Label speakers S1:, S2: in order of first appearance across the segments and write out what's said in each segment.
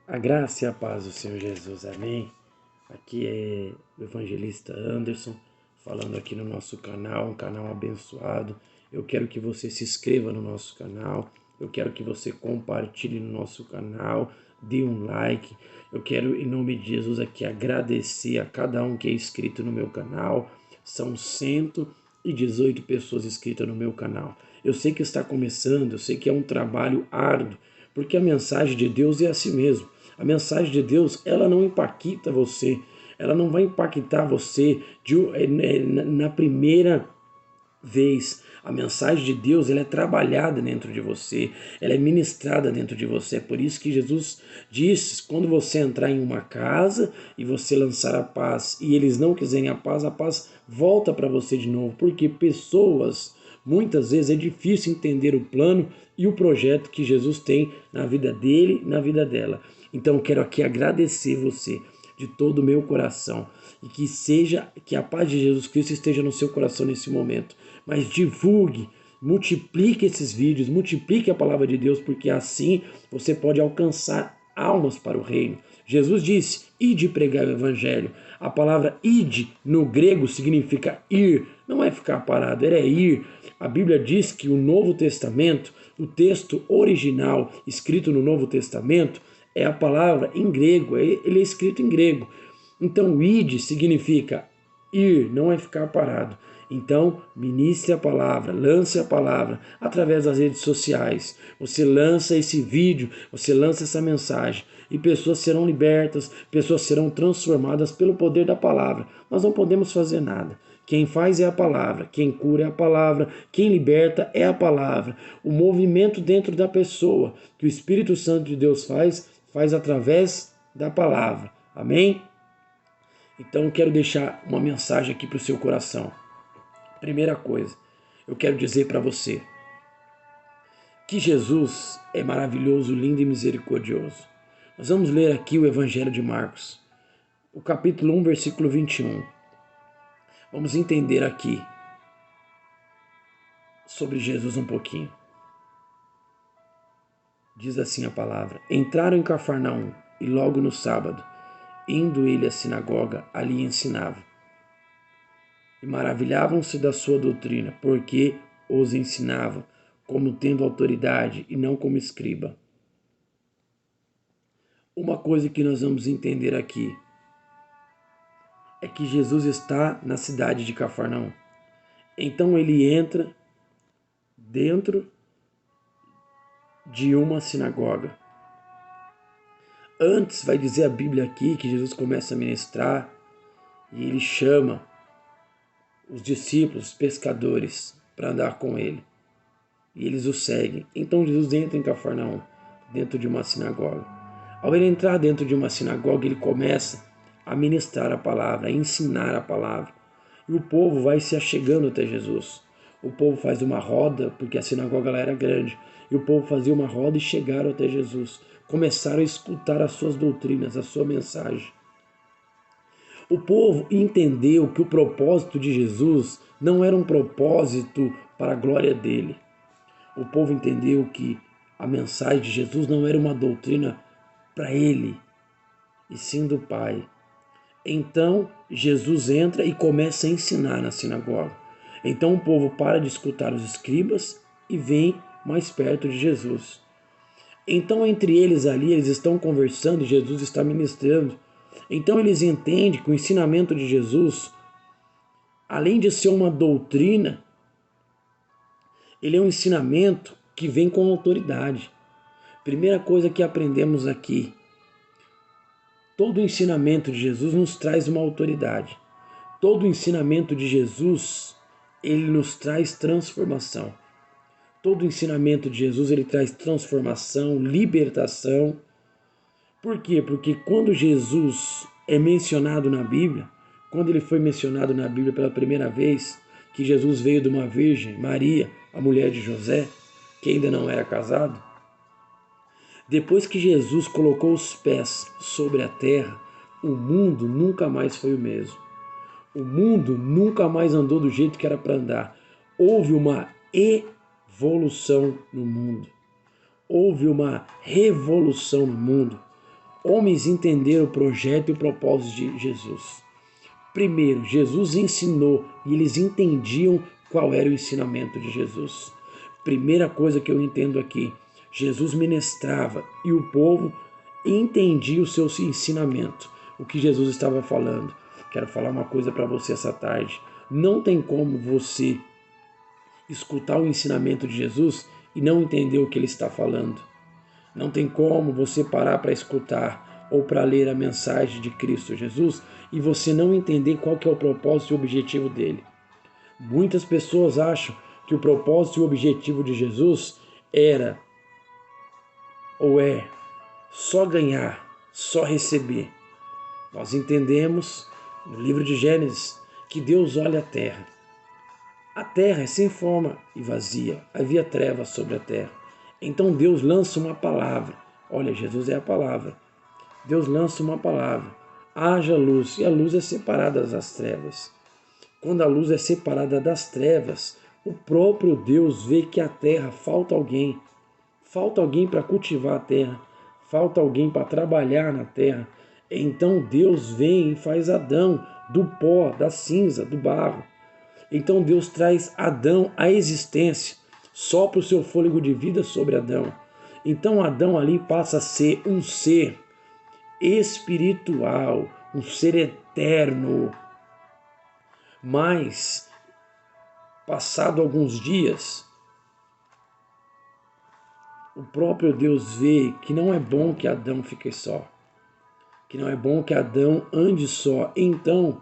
S1: A graça e a paz do Senhor Jesus, amém? Aqui é o evangelista Anderson, falando aqui no nosso canal, um canal abençoado. Eu quero que você se inscreva no nosso canal, eu quero que você compartilhe no nosso canal, dê um like. Eu quero, em nome de Jesus, aqui agradecer a cada um que é inscrito no meu canal. São 118 pessoas inscritas no meu canal. Eu sei que está começando, eu sei que é um trabalho árduo, porque a mensagem de Deus é assim mesmo. A mensagem de Deus, ela não impacta você, ela não vai impactar você na primeira vez. A mensagem de Deus, ela é trabalhada dentro de você, ela é ministrada dentro de você. É por isso que Jesus disse: quando você entrar em uma casa e você lançar a paz e eles não quiserem a paz volta para você de novo, porque pessoas, muitas vezes é difícil entender o plano e o projeto que Jesus tem na vida dele, na vida dela. Então eu quero aqui agradecer você de todo o meu coração e que a paz de Jesus Cristo esteja no seu coração nesse momento. Mas divulgue, multiplique esses vídeos, multiplique a palavra de Deus, porque assim você pode alcançar almas para o reino. Jesus disse: ide pregar o evangelho. A palavra ide no grego significa ir, não é ficar parado, é ir. A Bíblia diz que o Novo Testamento, o texto original escrito no Novo Testamento, é a palavra em grego, ele é escrito em grego. Então, id significa ir, não é ficar parado. Então, ministre a palavra, lance a palavra através das redes sociais. Você lança esse vídeo, você lança essa mensagem e pessoas serão libertas, pessoas serão transformadas pelo poder da palavra. Nós não podemos fazer nada. Quem faz é a palavra, quem cura é a palavra, quem liberta é a palavra. O movimento dentro da pessoa que o Espírito Santo de Deus faz através da palavra. Amém? Então eu quero deixar uma mensagem aqui para o seu coração. Primeira coisa, eu quero dizer para você que Jesus é maravilhoso, lindo e misericordioso. Nós vamos ler aqui o Evangelho de Marcos, o capítulo 1, versículo 21. Vamos entender aqui sobre Jesus um pouquinho. Diz assim a palavra: entraram em Cafarnaum e logo no sábado, indo ele à sinagoga, ali ensinava. E maravilhavam-se da sua doutrina, porque os ensinava como tendo autoridade e não como escriba. Uma coisa que nós vamos entender aqui é que Jesus está na cidade de Cafarnaum. Então ele entra dentro de uma sinagoga. Antes vai dizer a Bíblia aqui que Jesus começa a ministrar e ele chama os discípulos, os pescadores, para andar com ele. E eles o seguem. Então Jesus entra em Cafarnaum, dentro de uma sinagoga. Ao ele entrar dentro de uma sinagoga, ele começa a ministrar a palavra, a ensinar a palavra. E o povo vai se achegando até Jesus. O povo faz uma roda, porque a sinagoga lá era grande. E o povo fazia uma roda e chegaram até Jesus. Começaram a escutar as suas doutrinas, a sua mensagem. O povo entendeu que o propósito de Jesus não era um propósito para a glória dele. O povo entendeu que a mensagem de Jesus não era uma doutrina para ele, e sim do Pai. Então Jesus entra e começa a ensinar na sinagoga. Então o povo para de escutar os escribas e vem mais perto de Jesus. Então entre eles ali, eles estão conversando e Jesus está ministrando. Então eles entendem que o ensinamento de Jesus, além de ser uma doutrina, ele é um ensinamento que vem com autoridade. Primeira coisa que aprendemos aqui: todo o ensinamento de Jesus nos traz uma autoridade. Todo o ensinamento de Jesus, ele nos traz transformação. Todo o ensinamento de Jesus, ele traz transformação, libertação. Por quê? Porque quando Jesus é mencionado na Bíblia, quando ele foi mencionado na Bíblia pela primeira vez, que Jesus veio de uma virgem, Maria, a mulher de José, que ainda não era casado, depois que Jesus colocou os pés sobre a terra, o mundo nunca mais foi o mesmo. O mundo nunca mais andou do jeito que era para andar. Houve uma evolução no mundo. Houve uma revolução no mundo. homens entenderam o projeto e o propósito de Jesus. Primeiro, Jesus ensinou e eles entendiam qual era o ensinamento de Jesus. Primeira coisa que eu entendo aqui, Jesus ministrava e o povo entendia o seu ensinamento, o que Jesus estava falando. Quero falar uma coisa para você essa tarde. Não tem como você escutar o ensinamento de Jesus e não entender o que ele está falando. Não tem como você parar para escutar ou para ler a mensagem de Cristo Jesus e você não entender qual que é o propósito e o objetivo dele. Muitas pessoas acham que o propósito e o objetivo de Jesus era ou é só ganhar, só receber. Nós entendemos no livro de Gênesis que Deus olha a terra. A terra é sem forma e vazia, havia trevas sobre a terra. Então Deus lança uma palavra. Olha, Jesus é a palavra. Deus lança uma palavra. Haja luz, e a luz é separada das trevas. Quando a luz é separada das trevas, o próprio Deus vê que a terra falta alguém. Falta alguém para cultivar a terra. Falta alguém para trabalhar na terra. Então Deus vem e faz Adão do pó, da cinza, do barro. Então Deus traz Adão à existência, sopra o seu fôlego de vida sobre Adão. Então Adão ali passa a ser um ser espiritual, um ser eterno. Mas, passado alguns dias, o próprio Deus vê que não é bom que Adão fique só, que não é bom que Adão ande só. Então,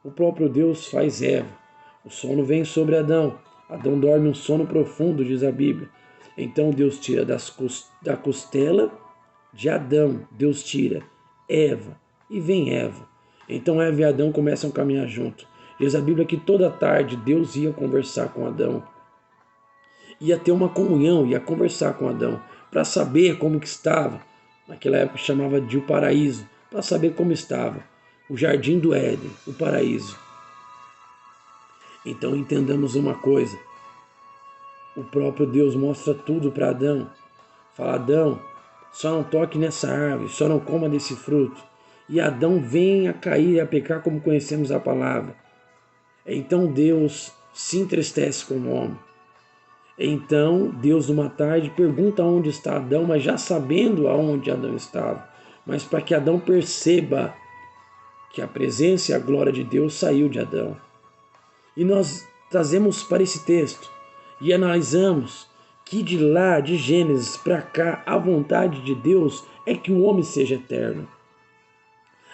S1: o próprio Deus faz Eva. O sono vem sobre Adão. Adão dorme um sono profundo, diz a Bíblia. Então Deus tira da costela de Adão, Deus tira Eva e vem Eva. Então Eva e Adão começam a caminhar junto. Diz a Bíblia que toda tarde Deus ia conversar com Adão. Ia ter uma comunhão, ia conversar com Adão para saber como que estava. Naquela época chamava de o paraíso, para saber como estava. O jardim do Éden, o paraíso. Então entendamos uma coisa, o próprio Deus mostra tudo para Adão. Fala, Adão, só não toque nessa árvore, só não coma desse fruto. E Adão vem a cair e a pecar como conhecemos a palavra. Então Deus se entristece com o homem. Então Deus numa tarde pergunta onde está Adão, mas já sabendo aonde Adão estava. Mas para que Adão perceba que a presença e a glória de Deus saiu de Adão. E nós trazemos para esse texto e analisamos que de lá, de Gênesis para cá, a vontade de Deus é que o homem seja eterno.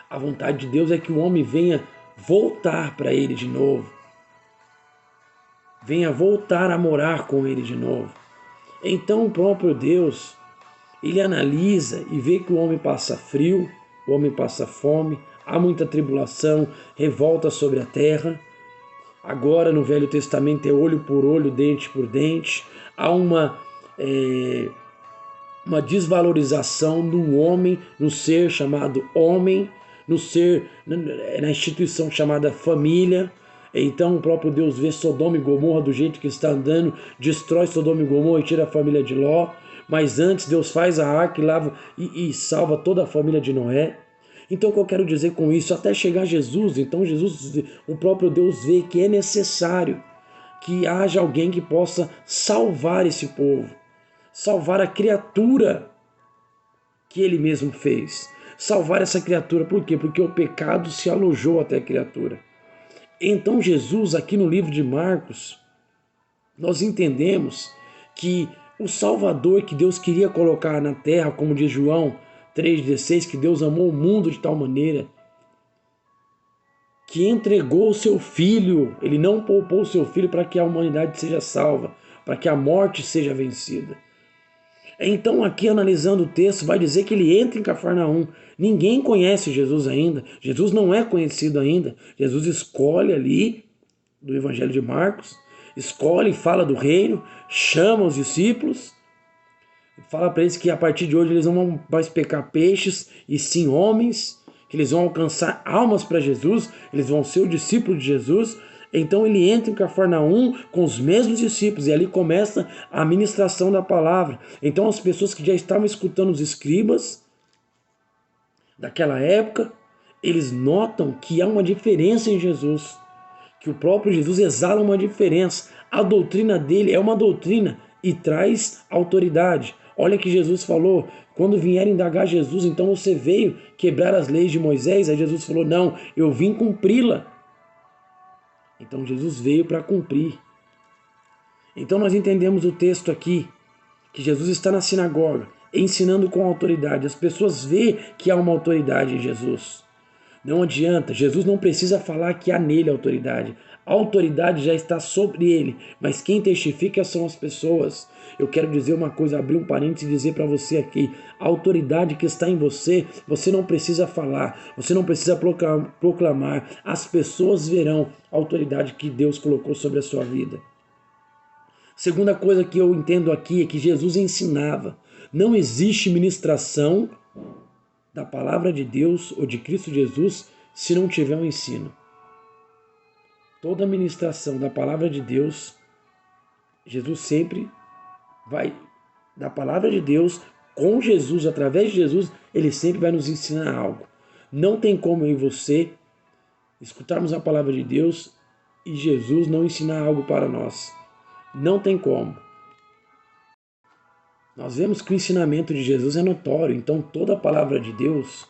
S1: A vontade de Deus é que o homem venha voltar para ele de novo. Venha voltar a morar com ele de novo. Então o próprio Deus, ele analisa e vê que o homem passa frio, o homem passa fome, há muita tribulação, revolta sobre a terra. Agora no Velho Testamento é olho por olho, dente por dente. Há uma desvalorização no homem, no ser chamado homem, no ser, na instituição chamada família. Então o próprio Deus vê Sodoma e Gomorra do jeito que está andando, destrói Sodoma e Gomorra e tira a família de Ló. Mas antes Deus faz a arca e lava e salva toda a família de Noé. Então o que eu quero dizer com isso? Até chegar Jesus, então Jesus, o próprio Deus vê que é necessário que haja alguém que possa salvar esse povo, salvar a criatura que ele mesmo fez. Salvar essa criatura, por quê? Porque o pecado se alojou até a criatura. Então Jesus, aqui no livro de Marcos, nós entendemos que o Salvador que Deus queria colocar na terra, como diz João 3,16, que Deus amou o mundo de tal maneira que entregou o seu Filho. Ele não poupou o seu Filho para que a humanidade seja salva, para que a morte seja vencida. Então aqui analisando o texto vai dizer que ele entra em Cafarnaum. Ninguém conhece Jesus ainda. Jesus não é conhecido ainda. Jesus escolhe ali, do Evangelho de Marcos, escolhe e fala do reino, chama os discípulos, fala para eles que a partir de hoje eles não vão mais pecar peixes e sim homens, que eles vão alcançar almas para Jesus, eles vão ser o discípulo de Jesus. Então ele entra em Cafarnaum com os mesmos discípulos e ali começa a ministração da palavra. Então as pessoas que já estavam escutando os escribas daquela época, eles notam que há uma diferença em Jesus, que o próprio Jesus exala uma diferença. A doutrina dele é uma doutrina e traz autoridade. Olha que Jesus falou, quando vierem indagar Jesus, então você veio quebrar as leis de Moisés? Aí Jesus falou, não, eu vim cumpri-la. Então Jesus veio para cumprir. Então nós entendemos o texto aqui, que Jesus está na sinagoga, ensinando com autoridade. As pessoas veem que há uma autoridade em Jesus. Não adianta, Jesus não precisa falar que há nele autoridade. A autoridade já está sobre ele, mas quem testifica são as pessoas. Eu quero dizer uma coisa, abrir um parênteses e dizer para você aqui, a autoridade que está em você, você não precisa falar, você não precisa proclamar, as pessoas verão a autoridade que Deus colocou sobre a sua vida. Segunda coisa que eu entendo aqui é que Jesus ensinava. Não existe ministração da palavra de Deus ou de Cristo Jesus se não tiver um ensino. Toda ministração da palavra de Deus, Jesus sempre vai, da palavra de Deus, com Jesus, através de Jesus, ele sempre vai nos ensinar algo. Não tem como eu e você escutarmos a palavra de Deus e Jesus não ensinar algo para nós. Não tem como. Nós vemos que o ensinamento de Jesus é notório, então toda a palavra de Deus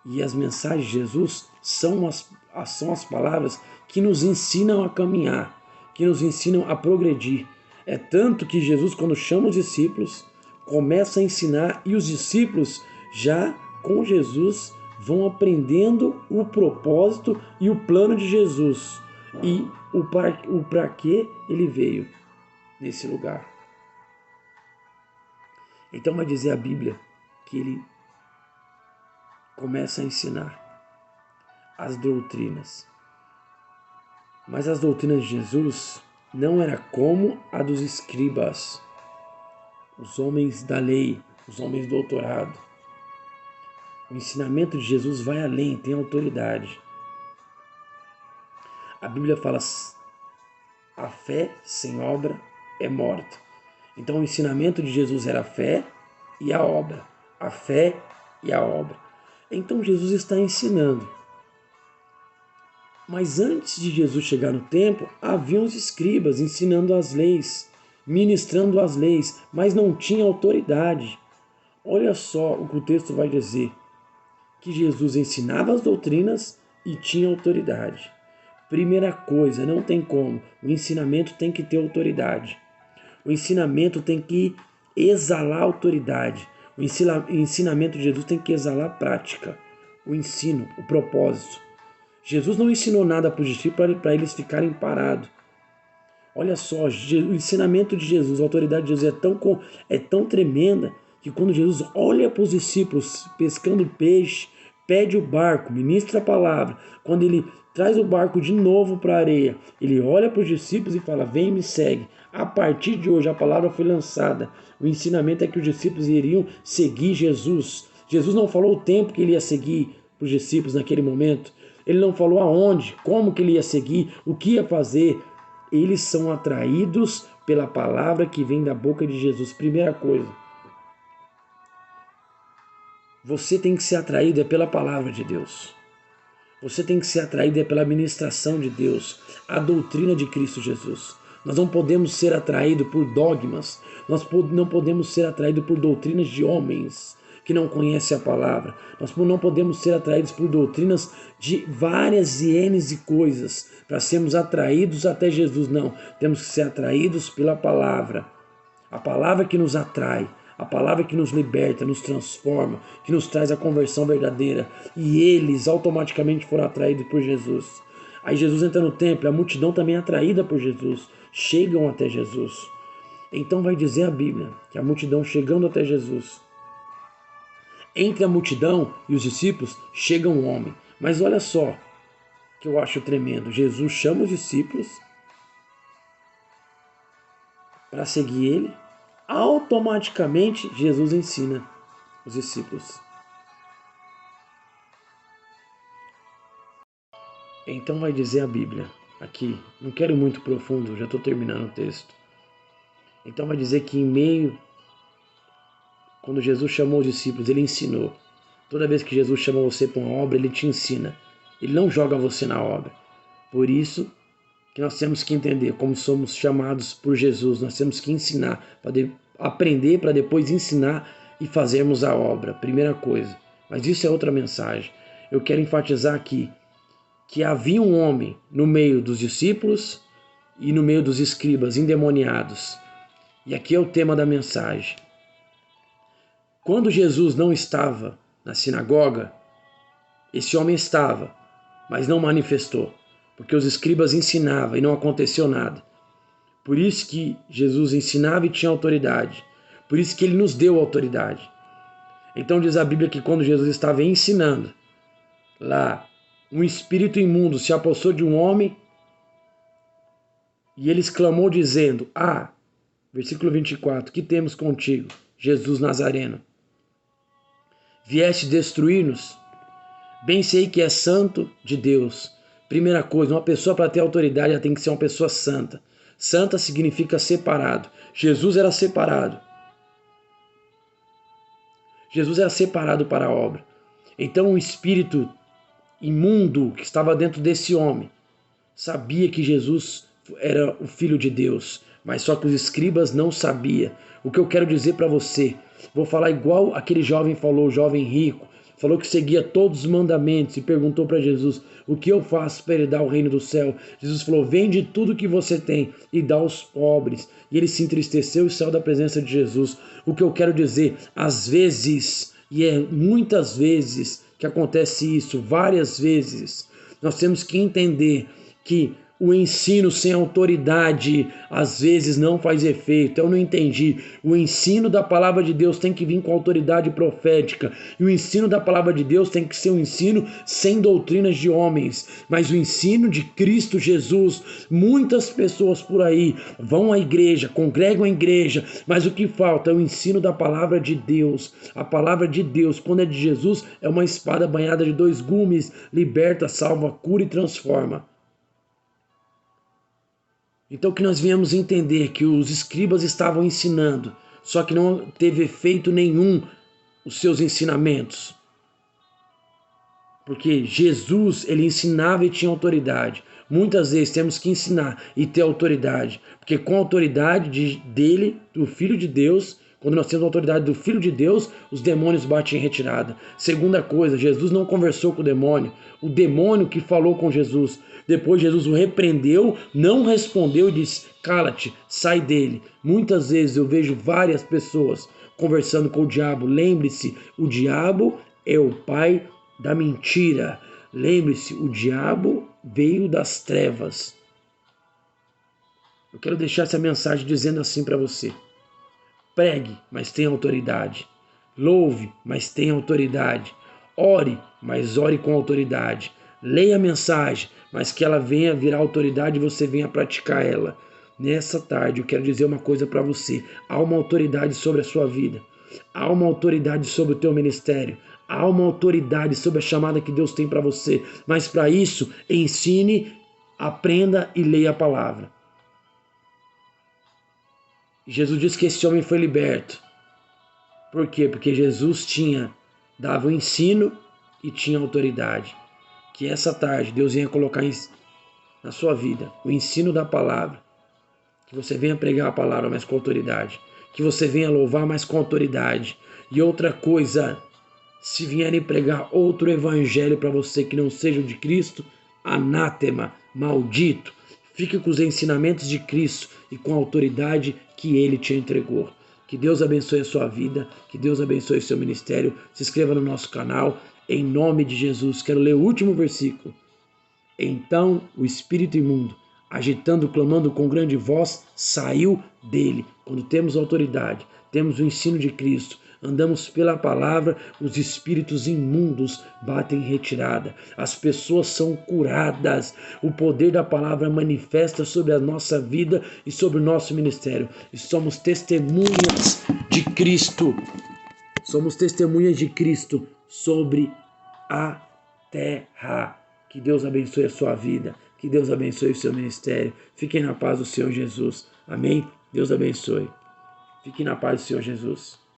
S1: e as mensagens de Jesus são as palavras que nos ensinam a caminhar, que nos ensinam a progredir. É tanto que Jesus, quando chama os discípulos, começa a ensinar e os discípulos, já com Jesus, vão aprendendo o propósito e o plano de Jesus e o para que ele veio nesse lugar. Então vai dizer a Bíblia que ele começa a ensinar as doutrinas. Mas as doutrinas de Jesus não era como a dos escribas, os homens da lei, os homens do doutorado. O ensinamento de Jesus vai além, tem autoridade. A Bíblia fala, a fé sem obra é morta. Então o ensinamento de Jesus era a fé e a obra. A fé e a obra. Então Jesus está ensinando. Mas antes de Jesus chegar no templo, haviam os escribas ensinando as leis, ministrando as leis, mas não tinha autoridade. Olha só o que o texto vai dizer, que Jesus ensinava as doutrinas e tinha autoridade. Primeira coisa, não tem como, o ensinamento tem que ter autoridade. O ensinamento tem que exalar autoridade. O ensinamento de Jesus tem que exalar prática. O ensino, o propósito. Jesus não ensinou nada para os discípulos para eles ficarem parados. Olha só, o ensinamento de Jesus, a autoridade de Jesus é tão tremenda que quando Jesus olha para os discípulos pescando peixe, pede o barco, ministra a palavra. Quando ele traz o barco de novo para a areia, ele olha para os discípulos e fala, vem e me segue. A partir de hoje a palavra foi lançada. O ensinamento é que os discípulos iriam seguir Jesus. Jesus não falou o tempo que ele ia seguir para os discípulos naquele momento. Ele não falou aonde, como que ele ia seguir, o que ia fazer. Eles são atraídos pela palavra que vem da boca de Jesus. Primeira coisa, você tem que ser atraído pela palavra de Deus. Você tem que ser atraído pela ministração de Deus, a doutrina de Cristo Jesus. Nós não podemos ser atraídos por dogmas, nós não podemos ser atraídos por doutrinas de homens que não conhecem a palavra. Nós não podemos ser atraídos por doutrinas de várias e coisas para sermos atraídos até Jesus. Não, temos que ser atraídos pela palavra. A palavra que nos atrai, a palavra que nos liberta, nos transforma, que nos traz a conversão verdadeira. E eles automaticamente foram atraídos por Jesus. Aí Jesus entra no templo, a multidão também é atraída por Jesus. Chegam até Jesus. Então vai dizer a Bíblia que a multidão chegando até Jesus. Entre a multidão e os discípulos chega um homem. Mas olha só que eu acho tremendo. Jesus chama os discípulos para seguir ele. Automaticamente Jesus ensina os discípulos. Então vai dizer a Bíblia aqui, não quero ir muito profundo, já estou terminando o texto. Então vai dizer que quando Jesus chamou os discípulos, ele ensinou. Toda vez que Jesus chama você para uma obra, ele te ensina. Ele não joga você na obra. Por isso que nós temos que entender como somos chamados por Jesus. Nós temos que ensinar, aprender para depois ensinar e fazermos a obra. Primeira coisa. Mas isso é outra mensagem. Eu quero enfatizar aqui que havia um homem no meio dos discípulos e no meio dos escribas endemoniados. E aqui é o tema da mensagem. Quando Jesus não estava na sinagoga, esse homem estava, mas não manifestou, porque os escribas ensinavam e não aconteceu nada. Por isso que Jesus ensinava e tinha autoridade. Por isso que ele nos deu autoridade. Então diz a Bíblia que quando Jesus estava ensinando, lá, um espírito imundo se apossou de um homem e ele exclamou dizendo: versículo 24, que temos contigo, Jesus Nazareno? Vieste destruir-nos? Bem sei que é santo de Deus. Primeira coisa, uma pessoa para ter autoridade ela tem que ser uma pessoa santa. Santa significa separado. Jesus era separado. Jesus era separado para a obra. Então o espírito imundo que estava dentro desse homem sabia que Jesus era o Filho de Deus, mas só que os escribas não sabiam. O que eu quero dizer para você, vou falar igual aquele jovem falou, o jovem rico, falou que seguia todos os mandamentos e perguntou para Jesus: o que eu faço para herdar o reino do céu? Jesus falou: vende tudo que você tem e dá aos pobres. E ele se entristeceu e saiu da presença de Jesus. O que eu quero dizer, às vezes, e é muitas vezes que acontece isso, várias vezes, nós temos que entender que o ensino sem autoridade às vezes não faz efeito. Eu não entendi. O ensino da palavra de Deus tem que vir com autoridade profética. E o ensino da palavra de Deus tem que ser um ensino sem doutrinas de homens. Mas o ensino de Cristo Jesus, muitas pessoas por aí vão à igreja, congregam a igreja, mas o que falta é o ensino da palavra de Deus. A palavra de Deus, quando é de Jesus, é uma espada banhada de 2 gumes, liberta, salva, cura e transforma. Então que nós viemos entender que os escribas estavam ensinando, só que não teve efeito nenhum os seus ensinamentos. Porque Jesus, ele ensinava e tinha autoridade. Muitas vezes temos que ensinar e ter autoridade, porque com a autoridade dele, do Filho de Deus, quando nós temos a autoridade do Filho de Deus, os demônios batem em retirada. Segunda coisa, Jesus não conversou com o demônio que falou com Jesus. Depois Jesus o repreendeu, não respondeu e disse: cala-te, sai dele. Muitas vezes eu vejo várias pessoas conversando com o diabo. Lembre-se, o diabo é o pai da mentira. Lembre-se, o diabo veio das trevas. Eu quero deixar essa mensagem dizendo assim para você: pregue, mas tenha autoridade. Louve, mas tenha autoridade. Ore, mas ore com autoridade. Leia a mensagem, mas que ela venha virar autoridade e você venha praticar ela. Nessa tarde eu quero dizer uma coisa para você: há uma autoridade sobre a sua vida. Há uma autoridade sobre o teu ministério. Há uma autoridade sobre a chamada que Deus tem para você. Mas para isso, ensine, aprenda e leia a palavra. Jesus disse que esse homem foi liberto. Por quê? Porque Jesus dava o ensino e tinha autoridade. Que essa tarde Deus venha colocar na sua vida o ensino da palavra. Que você venha pregar a palavra, mas com autoridade. Que você venha louvar, mas com autoridade. E outra coisa, se vierem pregar outro evangelho para você que não seja o de Cristo, anátema, maldito. Fique com os ensinamentos de Cristo e com a autoridade que Ele te entregou. Que Deus abençoe a sua vida, que Deus abençoe o seu ministério. Se inscreva no nosso canal, em nome de Jesus. Quero ler o último versículo. Então o espírito imundo, agitando, clamando com grande voz, saiu dele. Quando temos autoridade, temos o ensino de Cristo, andamos pela palavra, os espíritos imundos batem em retirada. As pessoas são curadas. O poder da palavra manifesta sobre a nossa vida e sobre o nosso ministério. E somos testemunhas de Cristo. Somos testemunhas de Cristo sobre a terra. Que Deus abençoe a sua vida. Que Deus abençoe o seu ministério. Fiquem na paz do Senhor Jesus. Amém? Deus abençoe. Fiquem na paz do Senhor Jesus.